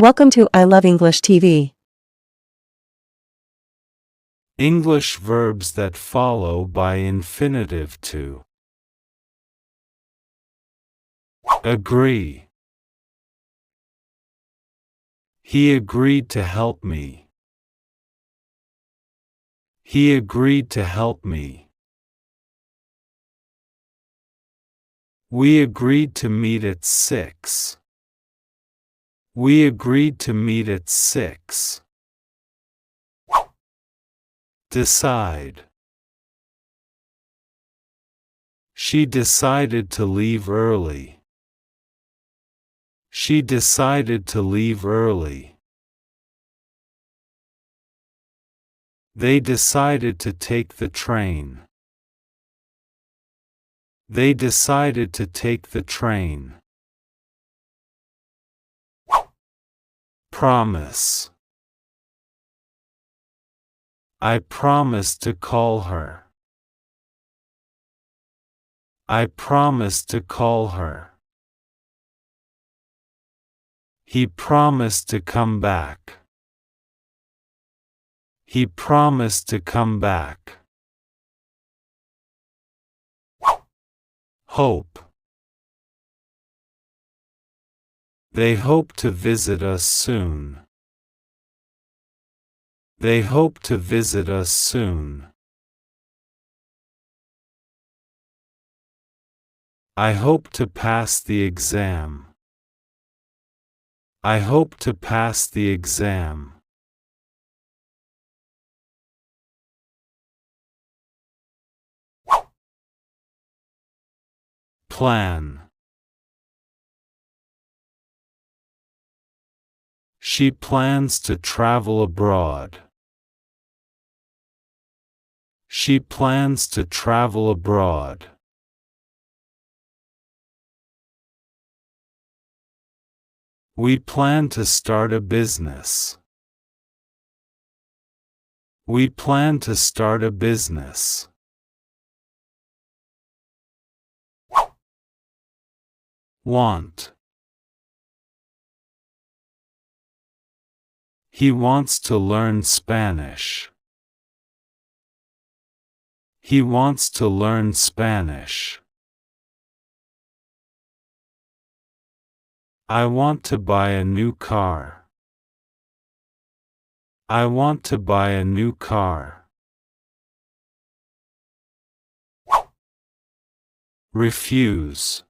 Welcome to I Love English TV. English verbs that follow by infinitive to. Agree. He agreed to help me. He agreed to help me. We agreed to meet at 6. We agreed to meet at 6. Decide. She decided to leave early. She decided to leave early. They decided to take the train. They decided to take the train. Promise. I promised to call her. I promised to call her. He promised to come back. He promised to come back. Hope. They hope to visit us soon. They hope to visit us soon. I hope to pass the exam. I hope to pass the exam. Plan. She plans to travel abroad. She plans to travel abroad. We plan to start a business. We plan to start a business. Want. He wants to learn Spanish. He wants to learn Spanish. I want to buy a new car. I want to buy a new car. Refuse.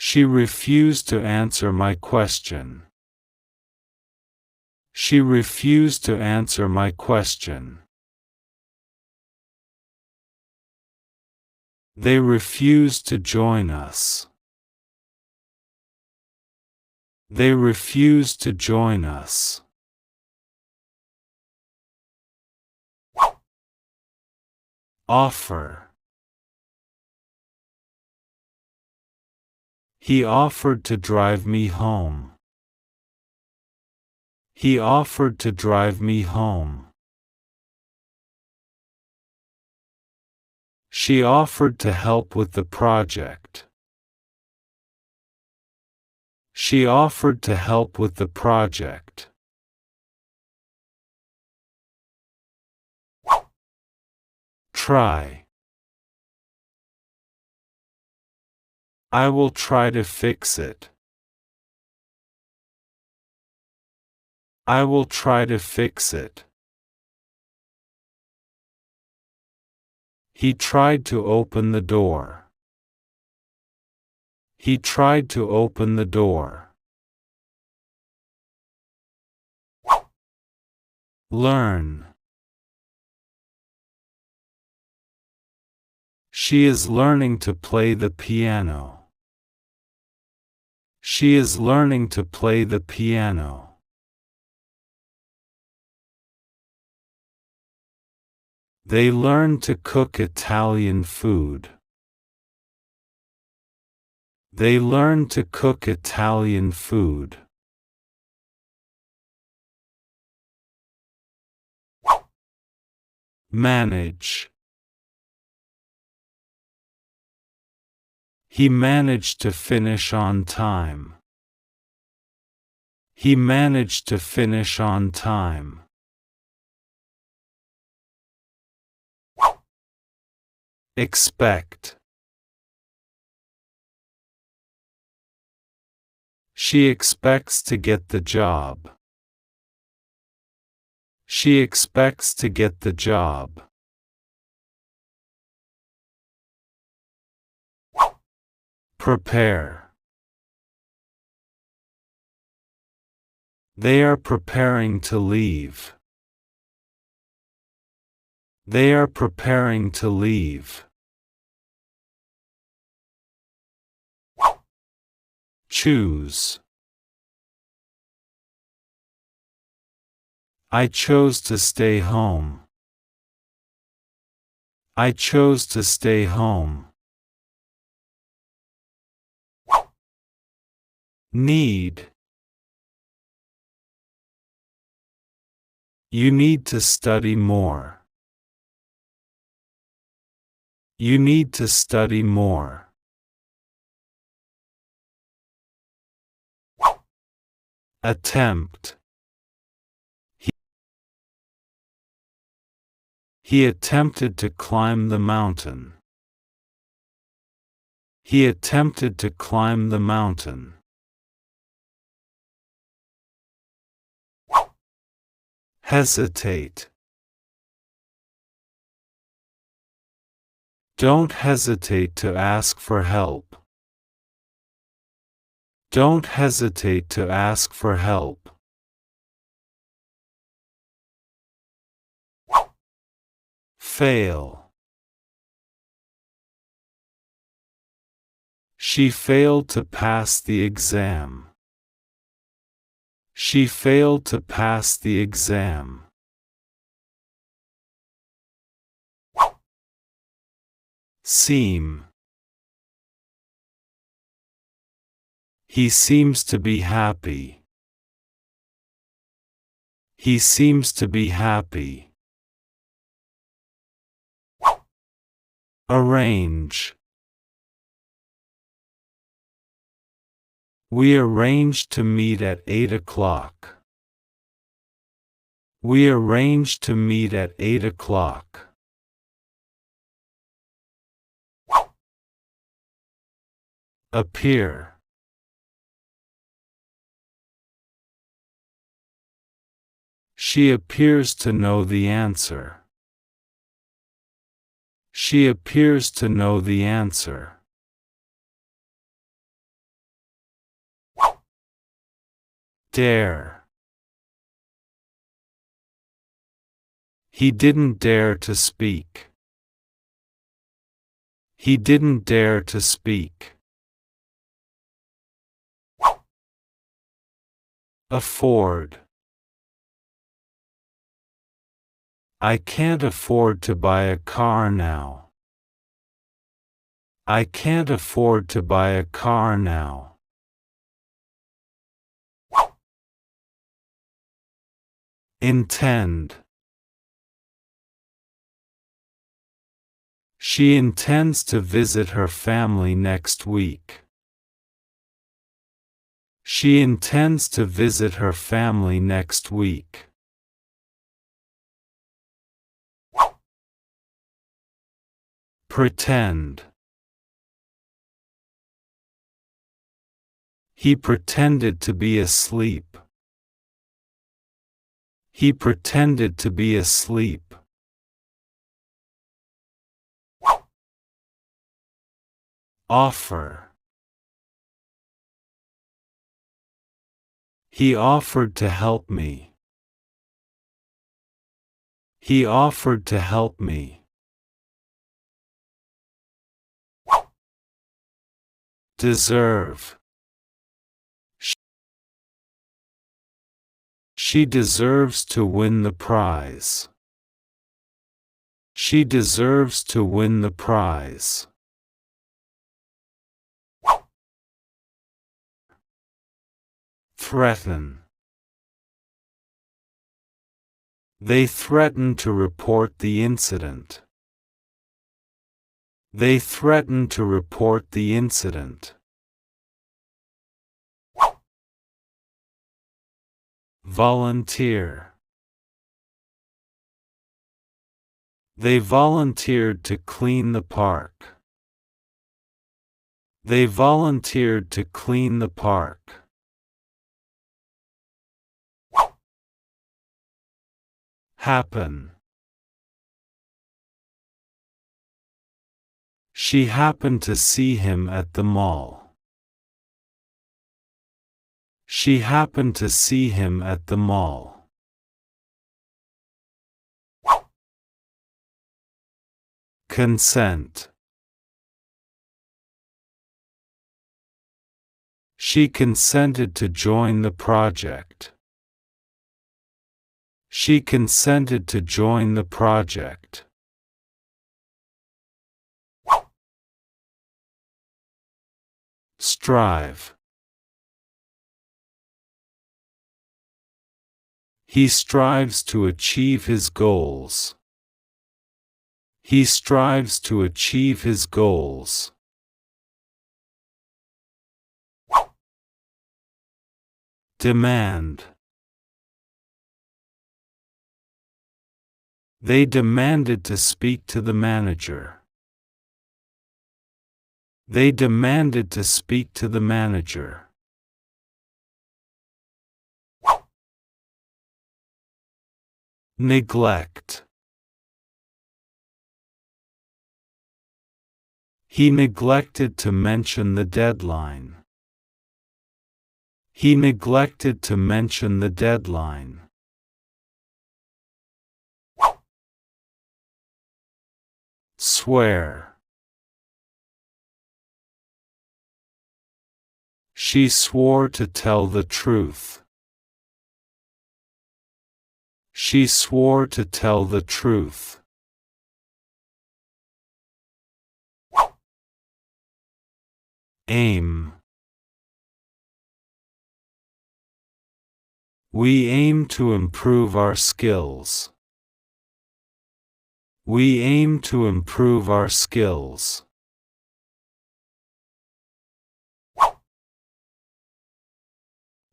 She refused to answer my question. She refused to answer my question. They refused to join us. They refused to join us. Offer. He offered to drive me home. He offered to drive me home. She offered to help with the project. She offered to help with the project. Try. I will try to fix it. I will try to fix it. He tried to open the door. He tried to open the door. Learn. She is learning to play the piano. She is learning to play the piano. They learn to cook Italian food. They learn to cook Italian food. Manage. He managed to finish on time. He managed to finish on time. Expect. She expects to get the job. She expects to get the job. Prepare. They are preparing to leave. They are preparing to leave. Choose. I chose to stay home. I chose to stay home. Need. You need to study more. You need to study more. Attempt. He attempted to climb the mountain. He attempted to climb the mountain. Hesitate. Don't hesitate to ask for help. Don't hesitate to ask for help. Fail. She failed to pass the exam. She failed to pass the exam. Seem. He seems to be happy. He seems to be happy. Arrange. We arranged to meet at 8 o'clock. We arranged to meet at 8 o'clock. Appear. She appears to know the answer. She appears to know the answer. Dare. He didn't dare to speak. He didn't dare to speak. Afford. I can't afford to buy a car now. I can't afford to buy a car now. Intend. She intends to visit her family next week. She intends to visit her family next week. Pretend. He pretended to be asleep. He pretended to be asleep. Offer. He offered to help me. He offered to help me. Deserve. She deserves to win the prize. She deserves to win the prize. Threaten. They threaten to report the incident. They threatened to report the incident. Volunteer. They volunteered to clean the park. They volunteered to clean the park. Happen. She happened to see him at the mall. She happened to see him at the mall. Consent. She consented to join the project. She consented to join the project. Strive. He strives to achieve his goals. He strives to achieve his goals. Demand. They demanded to speak to the manager. They demanded to speak to the manager. Neglect. He neglected to mention the deadline. He neglected to mention the deadline. Swear. She swore to tell the truth. She swore to tell the truth. Aim. We aim to improve our skills. We aim to improve our skills.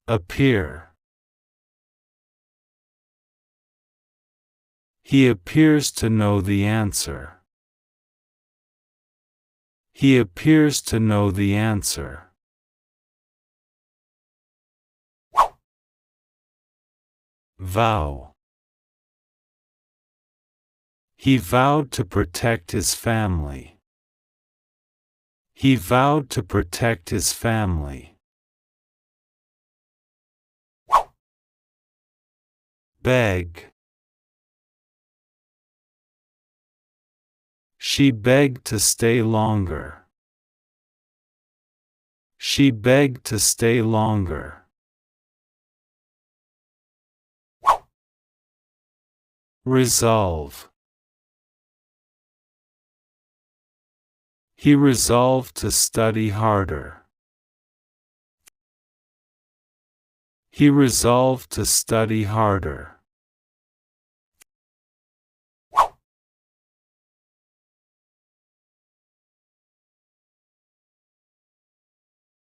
Appear. He appears to know the answer. He appears to know the answer. Vow. He vowed to protect his family. He vowed to protect his family. Beg. She begged to stay longer. She begged to stay longer. Resolve. He resolved to study harder. He resolved to study harder.